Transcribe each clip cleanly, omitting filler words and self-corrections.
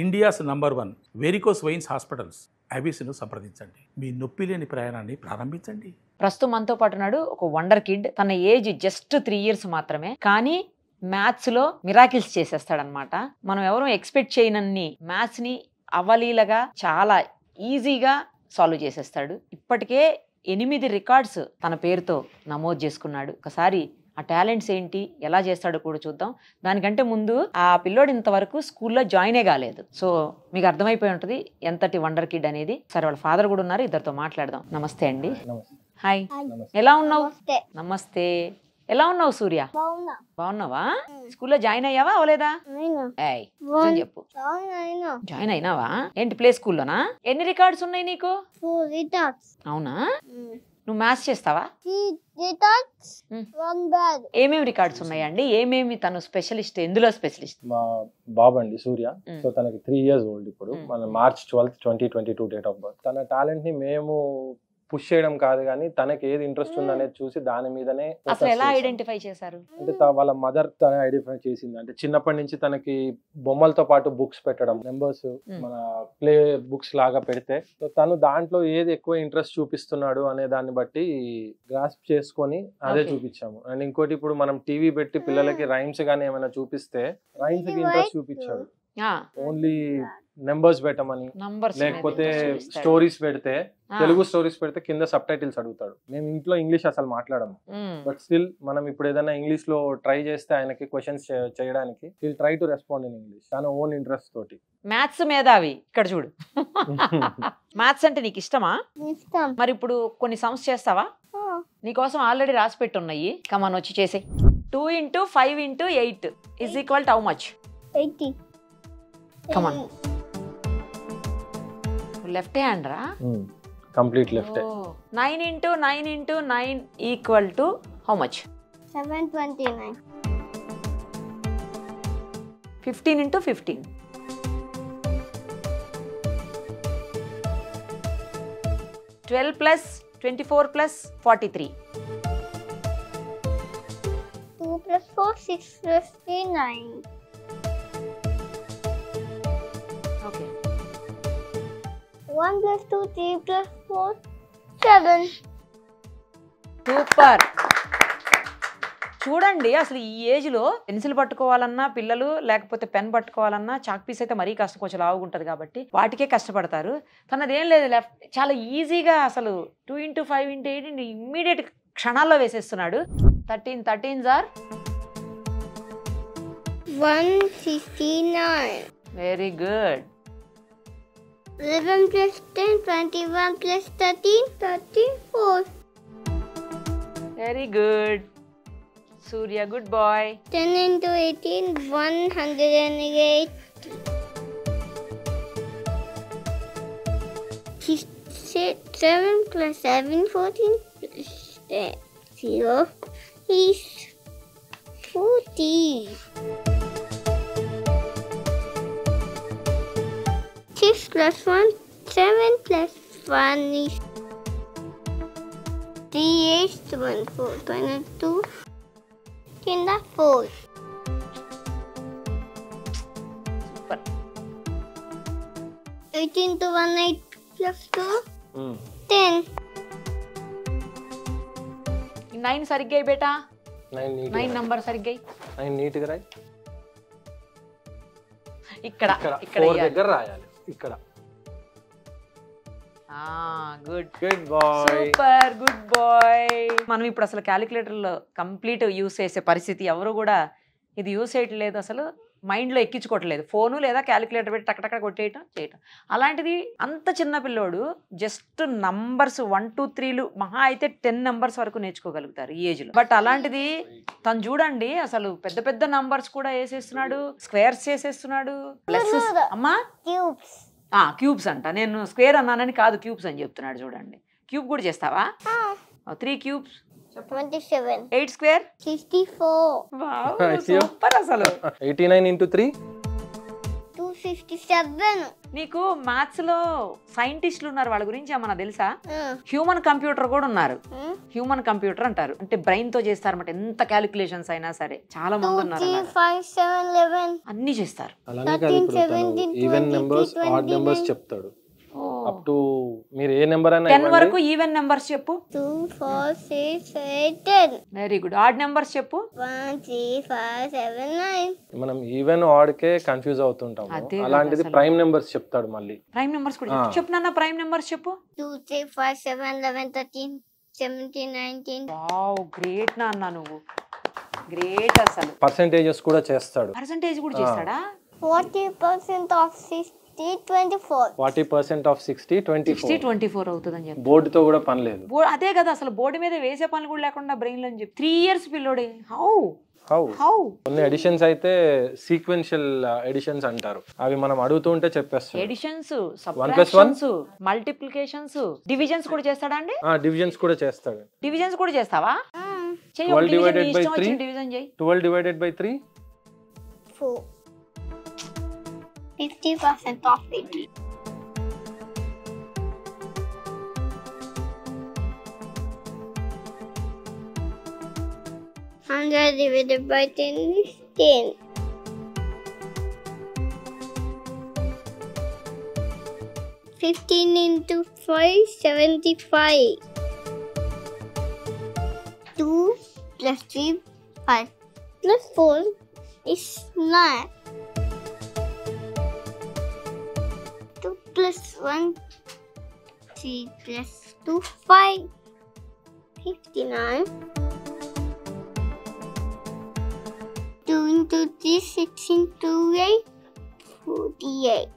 India's number 1 varicose veins hospitals అబిస్ను సంప్రదించండి. మీ నొప్పి లేని ప్రయాణాన్ని ప్రారంభించండి. ప్రస్తుతం మనతో పాటు ఉన్నాడు ఒక వండర్ కిడ్. తన ఏజ్ జస్ట్ 3 years మాత్రమే, కానీ మ్యాథ్స్ లో మిరాకిల్స్ చేసేస్తాడనమాట. మనం ఎవరూ ఎక్స్పెక్ట్ చేయనన్ని మ్యాథ్స్ ని అవలీలగా చాలా ఈజీగా సాల్వ్ చేసేస్తాడు. ఇప్పటికే 8 రికార్డ్స్ తన పేరుతో నమోదు చేసుకున్నాడు. ఒకసారి ఆ టాలెంట్స్ ఏంటి, ఎలా చేస్తాడో కూడా చూద్దాం. దానికంటే ముందు ఆ పిల్లోడు ఇంతవరకు స్కూల్లో జాయినే కాలేదు. సో మీకు అర్థమైపోయి ఉంటుంది ఎంతటి వండర్ కిడ్ అనేది. సరే, వాళ్ళ ఫాదర్ కూడా ఉన్నారు, ఇద్దరితో మాట్లాడదాం. నమస్తే అండి. హాయ్, ఎలా ఉన్నావు? నమస్తే. ఎలా ఉన్నావు సూర్య? బాగున్నావా? స్కూల్లో జాయిన్ అయ్యావా అవలేదా? చెప్పు. జాయిన్ అయినావా? ఏంటి ప్లే స్కూల్లోనా? ఎన్ని రికార్డ్స్ ఉన్నాయి నీకు? అవునా? నువ్వు మ్యాథ్స్ చేస్తావా? ఏమేమి రికార్డ్స్ ఉన్నాయండి? ఏమేమి తను స్పెషలిస్ట్? ఎందులో స్పెషలిస్ట్? మా బాబు అండి సూర్య. సో తనకి 3 years ఓల్డ్. ఇప్పుడు మన March 12, 2022 డేట్ ఆఫ్ బర్త్. తన టాలెంట్ ని మేము పుష్ చేయడం కాదు, కానీ తనకి ఏది ఇంట్రెస్ట్ ఉందనేది చూసి దాని మీదనే. అసలు ఎలా ఐడెంటిఫై చేశారు? అంటే వాళ్ళ మదర్ తన ఐడెంటిఫై చేసింది. అంటే చిన్నప్పటి నుంచి తనకి బొమ్మలతో పాటు బుక్స్ పెట్టడం, నెంబర్స్ మన ప్లే బుక్స్ లాగా పెడితే సో తను దాంట్లో ఏది ఎక్కువ ఇంట్రెస్ట్ చూపిస్తున్నాడు అనే దాన్ని బట్టి గ్రాస్ప్ చేసుకొని అదే చూపించాము. అండ్ ఇంకోటి, ఇప్పుడు మనం టీవీ పెట్టి పిల్లలకి రైమ్స్ గానీ ఏమైనా చూపిస్తే రైమ్స్ కి ఇంట్రెస్ట్ చూపించాడు. ఓన్లీ నెంబర్స్ పెట్టమని, లేకపోతే స్టోరీస్ పెడితే, తెలుగు స్టోరీస్ పెడితే కింద సబ్ టైటిల్స్ అడుగుతాడు. మేము ఇంట్లో ఇంగ్లీష్ అసలు మాట్లాడము, బట్ స్టిల్ మనం ఇప్పుడు ఏదైనా ఇంగ్లీష్ లో ట్రై చేస్తే ఆయనకి క్వశ్చన్స్ చేయడానికి will try to respond in English తన ఓన్ ఇంట్రెస్ట్ తోటి. మ్యాథ్స్ మేధావి ఇక్కడ చూడు. మ్యాథ్స్ అంటే నీకు ఇష్టమా? మరి ఇప్పుడు కొన్ని సమ్స్ చేస్తావా? నీకోసం ఆల్రెడీ రాసి పెట్టి ఉన్నాయి. కమాన్, వచ్చి చేసే. 2 into 5 into 8 is equal to how much? 80. Come on. Left hand ra? Complete left hand. 9 into 9 into 9 equal to how much? 729. 15 into 15. 12 plus 24 plus 43. 2 plus 4, 6 plus 3, 9. Okay. 1 plus 2, 3 plus 4, 7. Super. చూడండి, అసలు ఈ age లో pencil పట్టుకోవాలన్నా పిల్లలు, లేకపోతే pen పట్టుకోవాలన్నా chalk piece అయితే మరీ కష్టం, కొంచెం లావుగా ఉంటుంది కాబట్టి వాటికే కష్టపడతారు. తనదేం లేదు, లెఫ్ట్ చాలా ఈజీగా అసలు 2 into 5 into 8 ఇమ్మీడియట్ క్షణాల్లో వేసేస్తున్నాడు. 13 13s are 169. Very good. 11 plus 10, 21 plus 13, 34. Very good Surya, good boy. 10 into 18, 108. 7 plus 7, 14 plus 0 is 40. 6 plus 1, 7 plus 1 is 3, 8, 1, 4, 22, in the 4. Super. 18 to 1, 8 plus 2, 10. 9 సరిగ్గా బేటా. 9 నంబర్ సరిగ్గా. 9 నీట్ గా రాయి. ఇక్కడ ఇక్కడ 4 దగ్గర రాయాలి. ఇక్కడ good boy, super, good boy. మనం ఇప్పుడు అసలు క్యాలిక్యులేటర్ లో కంప్లీట్ యూస్ చేసే పరిస్థితి, ఎవరు కూడా ఇది యూస్ చేయట్లేదు, అసలు మైండ్ లో ఎక్కించుకోవట్లేదు. ఫోను లేదా క్యాలిక్యులేటర్ పెట్టి టక్కటక్క కొట్టేయటం చేయటం. అలాంటిది అంత చిన్న పిల్లోడు జస్ట్ నంబర్స్ 1 2 3 మహా అయితే 10 నెంబర్స్ వరకు నేర్చుకోగలుగుతారు ఈ ఏజ్ లో. బట్ అలాంటిది తను చూడండి, అసలు పెద్ద పెద్ద నంబర్స్ కూడా వేసేస్తున్నాడు, స్క్వేర్స్ చేసేస్తున్నాడు, ప్లస్ అమ్మా క్యూబ్స్ అంట. నేను స్క్వేర్ అన్నానని కాదు, క్యూబ్స్ అని చెప్తున్నాడు. చూడండి, క్యూబ్ కూడా చేస్తావా? 3 cubes 27. 8 square 64. Wow, super. అసలు 89 into 3, 2 257. నీకు మ్యాథ్స్ లో సైంటిస్టులు ఉన్నారు, వాళ్ళ గురించి ఏమన్నా తెలుసా? హ్యూమన్ కంప్యూటర్ కూడా ఉన్నారు. హ్యూమన్ కంప్యూటర్ అంటారు, అంటే బ్రెయిన్ తో చేస్తారన్నమాట. ఎంత క్యాలిక్యులేషన్స్ అయినా సరే చాలా మంది 2, ఉన్నారు 3, అలాగా. 5, 7, 11. అన్ని చేస్తారు. అలానే కాదు, ఇప్పుడు 17, ఈవెన్ 20, నెంబర్స్ 23, ఆడ్ నెంబర్స్ చెప్తాడు. ఓ. అప్ టు మీరు ఏ నెంబర్ అయినా 10 ఇవ్వండి. వరకు ఈవెన్ నెంబర్స్ చెప్పు. 2, 4, 6, 8, 10. Very good. ఆడ్ నెంబర్స్ చెప్పు. 1, 3, 5, 7, 9. మనం ఈవెన్ ఆడ్ కే కన్ఫ్యూజ్ అవుతుంటాము. అదే కదా అలాంటిది అసలు. ప్రైమ్ నెంబర్స్ చెప్తాడు మళ్ళీ. ప్రైమ్ నెంబర్స్ కూడా చెప్పు. చెప్పు నాన్న, ప్రైమ్ నెంబర్స్ చెప్పు. 2, 3, 5, 7, 11, 13, 17, 19. వావ్, గ్రేట్ నాన్న, నువ్వు గ్రేట్ అసలు. పర్సెంటేజెస్ కూడా చేస్తాడు. పర్సంటేజ్ కూడా చేస్తాడా? 40% of 60, 24. 40% ఆఫ్ 60 24. 60-24 అవుతుందని చెప్పి. బోర్డుతో కూడా పని లేదు. అదే కదా అసలు, బోర్డు మీద వేసే పనులు కూడా లేకుండా బ్రెయిన్ లో చెప్పి 3 years పిల్లోడే. హౌ హౌ హౌ కొన్ని ఎడిషన్స్ అయితే సీక్వెన్షియల్ ఎడిషన్స్ అంటారు. అవి మనం అడుగుతూ ఉంటే చెప్పేస్తాడు. ఎడిషన్స్, 1 + 1 సబ్ట్రాక్షన్స్, మల్టిప్లికేషన్స్, డివిజన్స్ కూడా చేస్తాడా అండి? డివిజన్స్ కూడా చేస్తాడు. డివిజన్స్ కూడా చేస్తావా? చెయ్యి. 12 divided by 3. డివిజన్ చెయ్యి. 12 divided by 3. 4. 50% of 80. 100 divided by 10 is 10. 15 into 5, 75. 2 plus 3, 5 plus 4 is 9. 2 plus 1, 3 plus 2, 5. 59. 2 into 3, 6 into 8, 48.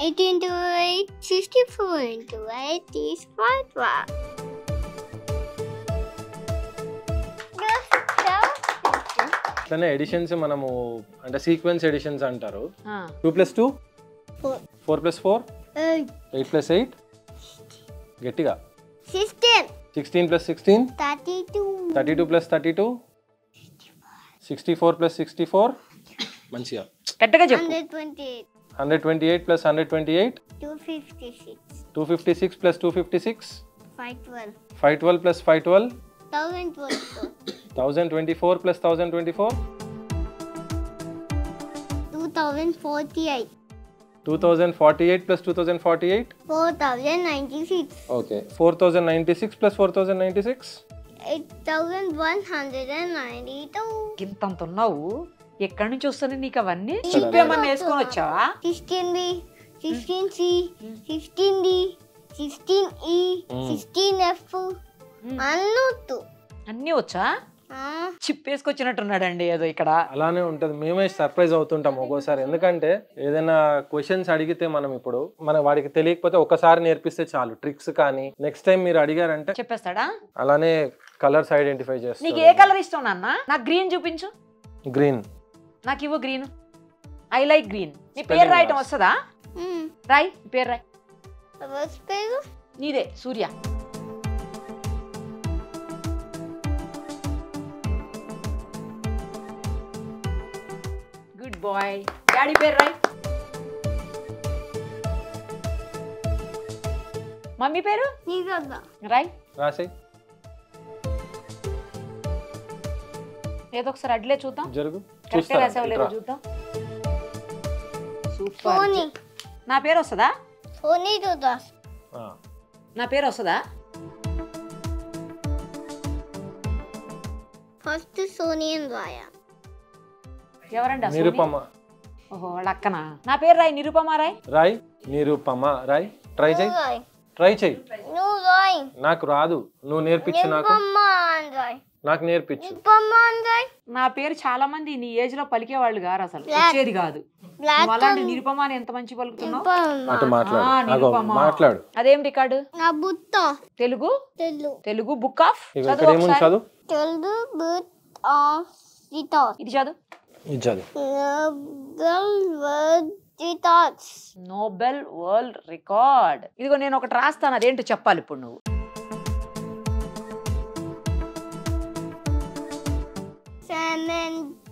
8 into 8, 64 into 8 is 5. అట్లనే ఎడిషన్స్ మనము అంటే సీక్వెన్స్ ఎడిషన్స్ అంటారు. ఆ, 2 + 2, 4. 4 + 4, 8. 8 + 8, గట్టిగా 16. 16 + 16, 32. 32 + 32, 64 + 64, మంచిగా గట్టిగా చెప్పు. 128. 128 + 128, 256. 256 + 256, 512. 512 + 512, 1024. 1024 + 1024, 2048. 2048 + 2048, 4096. ఓకే 4096 + 4096, 8192. ఇంతంత ఉన్నావు, ఎక్కడి నుంచి వస్తుంది నీకు అవన్నీ? చెప్పేమన్నా వేసుకొని వచ్చావా? 16B, 16C, 16D, 16E, 16F. అన్నొద్దు. అన్నీ వచ్చా? చిప్ వేసుకొచ్చినట్టున్నాడండి ఏదో ఇక్కడ. అలానే ఉంటుంది. మేమే సర్ప్రైజ్ అవుతుంటాం ఒక్కోసారి. ఎందుకంటే ఏదైనా క్వశ్చన్స్ అడిగితే మనం ఇప్పుడు వాడికి తెలియకపోతే ఒకసారి నేర్పిస్తే చాలు, ట్రిక్స్ కానీ నెక్స్ట్ టైం మీరు అడిగారంటే చెప్పేస్తాడా? అలానే కలర్స్ ఐడెంటిఫై నీకు చేస్తాడు. ఏ కలర్ ఇష్టం నాన్న? నాకు గ్రీన్ చూపించు. గ్రీన్. నాకు ఇవ్వు గ్రీన్. I like green. నీ పేరు రాయటం వస్తుందా? రాయ్, పేరు రాయ్. పేరు నీదే, సూర్య. Good bye. డాడీ పేరు రాయ్. మమ్మీ పేరు నీకద్దా. రాయ్. రాసి ఏదో ఒకసారి అడ్లే చూద్దాం. జరుగు. కరెక్ట్ రాసావు లేదో చూద్దాం. సూపర్. ఫోనీ. నా పేరు వస్తుందా? ఫోనీ చూద్దా. నా పేరు వస్తుందా? ఫస్ట్ సోనీ అని రాయా. ఎవరండి ఆ సోనీ? నిరుపమ. ఓహో, వాళ్ళ అక్కనా? నా పేరు రాయ్. నిరుపమ రాయ్. రాయ్. నిరుపమ రాయ్. ట్రై చేయి. ట్రై చేయి. నువ్వు రాయ్. నాకు రాదు, నువ్వు నేర్పించు. నాకు నాకు నేర్పించు. నా పేరు చాలా మంది నీ ఏజ్ లో పలికేవాళ్ళు గారు, అసలు వచ్చేది కాదు. నువ్వు అలాంటి నిరుపమ అని ఎంత మంచి పలుకుతున్నావు. అటు మాట్లాడు. నిరుపమ. మాట్లాడు. అదేం రికార్డు? నా బుట్ట తెలుగు. తెలుగు. Telugu book of. ఇక్కడ ఏముంది చదువు. Telugu book of thoughts. ఇది చదువు. ఇది చదువు. Nobel world record. ఇదిగో నేను ఒకటి రాస్తాను, అదేంటో చెప్పాలి ఇప్పుడు నువ్వు.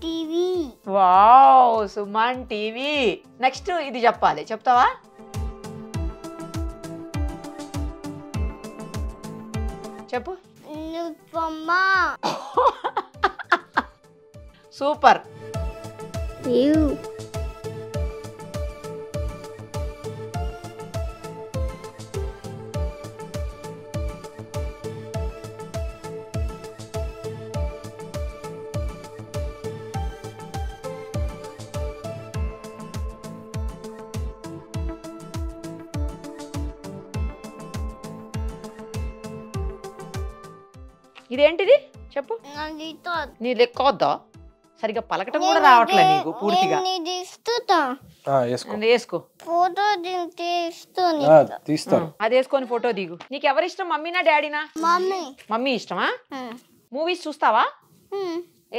TV. Wow, Suman TV. Next ఇది చెప్పాలి, చెప్తావా? చెప్పు. నువ్వమ్మ. సూపర్. యు. ఇదేంటిది చెప్పు. నాదితో. నీ లెక్కొద్దా, సరిగా పలకటం కూడా రావట్లే నీకు పూర్తిగా. నేను ఇస్తుతా. వేసుకో. ఫోటో తీస్తాను. తీస్తాను. అది వేసుకొని ఫోటో దిగు. నీకు ఎవరి ఇష్టం, మమ్మీనా డాడీనా? మమ్మీ. మమ్మీ ఇష్టమా? మూవీస్ చూస్తావా?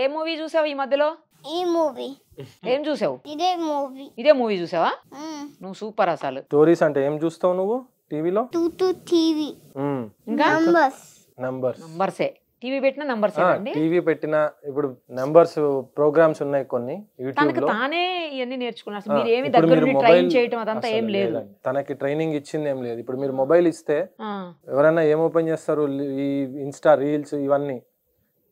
ఏ మూవీ చూసావు ఈ మధ్యలో? ఈ మూవీ. ఏం చూసావు? ఇదే మూవీ. ఇదే మూవీ చూసావా? నువ్వు సూపర్ అసలు. స్టోరీస్ అంటే ఏం చూస్తావు నువ్వు టీవీలో? టీవీ. ఇంకా నంబర్సే. టీవీ పెట్టిన నంబర్స్ టీవీ పెట్టిన ఇప్పుడు నంబర్స్ ప్రోగ్రామ్స్ ఉన్నాయి కొన్ని యూట్యూబ్ లో. తానే ఇవన్నీ నేర్చుకున్నా. అసలు మీరు ఏమి దగ్గర నుండి ట్రైన్ చేయటం అదంతా ఏం లేదు. తనకి ట్రైనింగ్ ఇచ్చింది ఏం లేదు. ఇప్పుడు మీరు మొబైల్ ఇస్తే ఎవరైనా ఏం ఓపెన్ చేస్తారు? ఈ ఇన్స్టా రీల్స్ ఇవన్నీ.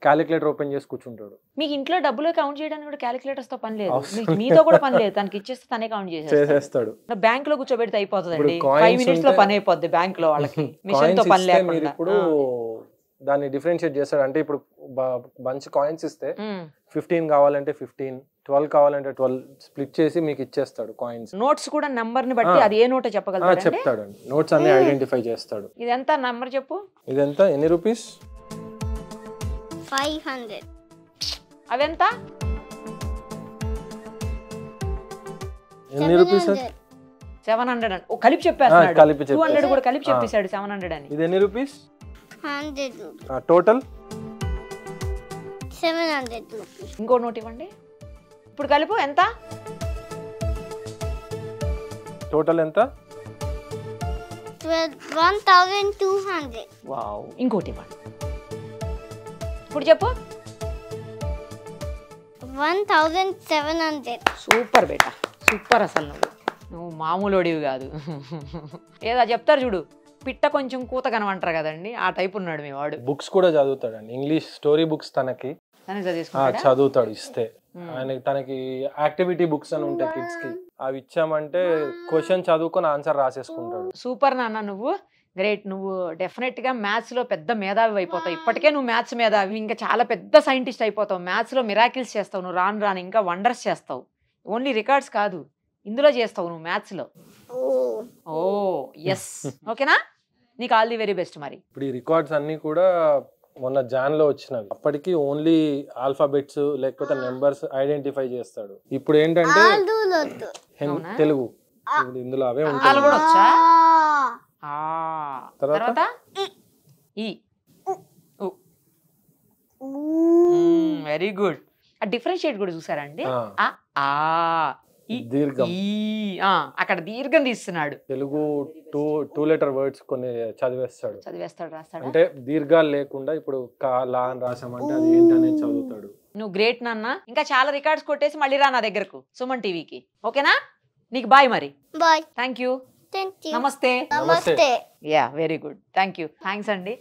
క్యాలిక్యులేటర్ ఓపెన్ చేసి కూర్చుంటాడు. మీకు ఇంట్లో డబ్బులు కౌంట్ చేయడానికి కూడా క్యాలిక్యులేటర్స్ తో పని లేదు, మీతో కూడా పని లేదు. తనకి ఇచ్చేస్తే తనే కౌంట్ చేసేస్తాడు. బ్యాంక్ లో కూర్చోబెడితే అయిపోతుంది, 5 minutes లో పని అయిపోద్ది బ్యాంక్ లో వాళ్ళకి. మిషన్ తో పని లేకుండా. ఇప్పుడు దాన్ని డిఫరెన్షియేట్ చేస్తాడు. అంటే ఇప్పుడు మంచి కాయిన్స్ ఇస్తే 15 కావాలంటే 15, 12 కావాలంటే 12 స్ప్లిట్ చేసి మీకు ఇచ్చేస్తాడు కాయిన్స్. నోట్స్ కూడా నంబర్ ని బట్టి అది ఏ నోట్ చెప్పగలరు? చెప్తాడు. నోట్స్ అన్ని ఐడెంటిఫై చేస్తాడు. ఇదెంత నంబర్ చెప్పు. ఇదెంత? ఎన్ని రూపీస్? 500. అవెంత? ఎన్ని రూపీస్? 700 అని కలిపి చెప్పేస్తాడు. 200 కూడా కలిపి చెప్పేశాడు 700 అని. ఇది ఎన్ని రూపీస్? 100 రూపీస్. Total 700 rupees. ఇంకో నోట్ ఇవ్వండి. ఇప్పుడు కలిపి ఎంత? టోటల్ ఎంత? 1200. వావ్. ఇంకోటి ఇవ్వండి. ఇప్పుడు చెప్పు. 1700. సూపర్ బేటా, సూపర్. అసలు నువ్వు మామూలుడివి కాదు. ఏదో చెప్తారు చూడు, పిట్ట కొంచెం కూత కనమంటారు కదండి, ఆ టైప్ ఉన్నాడు మీ వాడు. బుక్స్ కూడా చదువుతాడండి. ఇంగ్లీష్ స్టోరీ బుక్స్ తనకి చదువుతాడు ఇస్తే. తనకి యాక్టివిటీ బుక్స్ అని ఉంటాయి కిడ్స్ కి, అవి ఇచ్చామంటే క్వశ్చన్ చదువుకొని ఆన్సర్ రాసేసుకుంటాడు. సూపర్ నాన్న, నువ్వు గ్రేట్. నువ్వు డెఫినెట్ గా మ్యాథ్స్ లో పెద్ద మేధావి అయిపోతావు. ఇప్పటికే నువ్వు మ్యాథ్స్ మేధావి, ఇంకా చాలా పెద్ద సైంటిస్ట్ అయిపోతావు. మ్యాథ్స్ లో మిరాకిల్స్ చేస్తావు నువ్వు. రాను ఇంకా వండర్స్ చేస్తావు. ఓన్లీ రికార్డ్స్ కాదు, ఇందులో చేస్తావు నువ్వు మ్యాథ్స్ లో. ఓ ఎస్. ఓకేనా? నీకు ఆల్ ది వెరీ బెస్ట్. మరి ఇప్పుడు ఈ రికార్డ్స్ అన్ని కూడా మొన్న జాన్ లో వచ్చినవి. అప్పటికి ఓన్లీ ఆల్ఫాబెట్స్ లేకపోతే నెంబర్స్ ఐడెంటిఫై చేస్తాడు. ఇప్పుడు ఏంటంటే తెలుగు, ఇందులో అవే ఉంటాయి. తర్వాత వెరీ గుడ్. ఆ డిఫరెన్షియేట్ కూడా చూసారండి. దీర్ఘం, అక్కడ దీర్ఘం తీస్తున్నాడు. తెలుగు 2 letter వర్డ్స్ కొన్ని చదివేస్తాడు, రాస్తాడు. అంటే దీర్ఘాలు లేకుండా ఇప్పుడు కా లా అని రాసామంటే అది ఏంటనేది చదువుతాడు. నువ్వు గ్రేట్ నాన్న. ఇంకా చాలా రికార్డ్స్ కొట్టేసి మళ్ళీ రా నా దగ్గరకు సుమన్ టీవీకి. ఓకేనా? నీకు బాయ్ మరి. బాయ్. Thank you. నమస్తే. Yeah, very good. Thank you. Thanks అండి.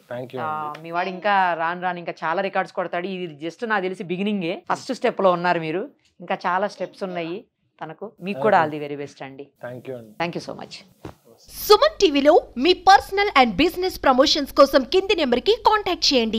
మీ వాడు ఇంకా రాను ఇంకా చాలా రికార్డ్స్ కొడతాడు. ఇది జస్ట్ నాకు తెలిసి బిగినింగే, ఫస్ట్ స్టెప్ లో ఉన్నారు మీరు. ఇంకా చాలా స్టెప్స్ ఉన్నాయి తనకు. మీకు కూడా ఆల్ ది వెరీ బెస్ట్ అండి. Thank you so much. Suman టీవీలో మీ పర్సనల్ అండ్ బిజినెస్ ప్రమోషన్స్ కోసం కింది నెంబర్కి కాంటాక్ట్ చేయండి.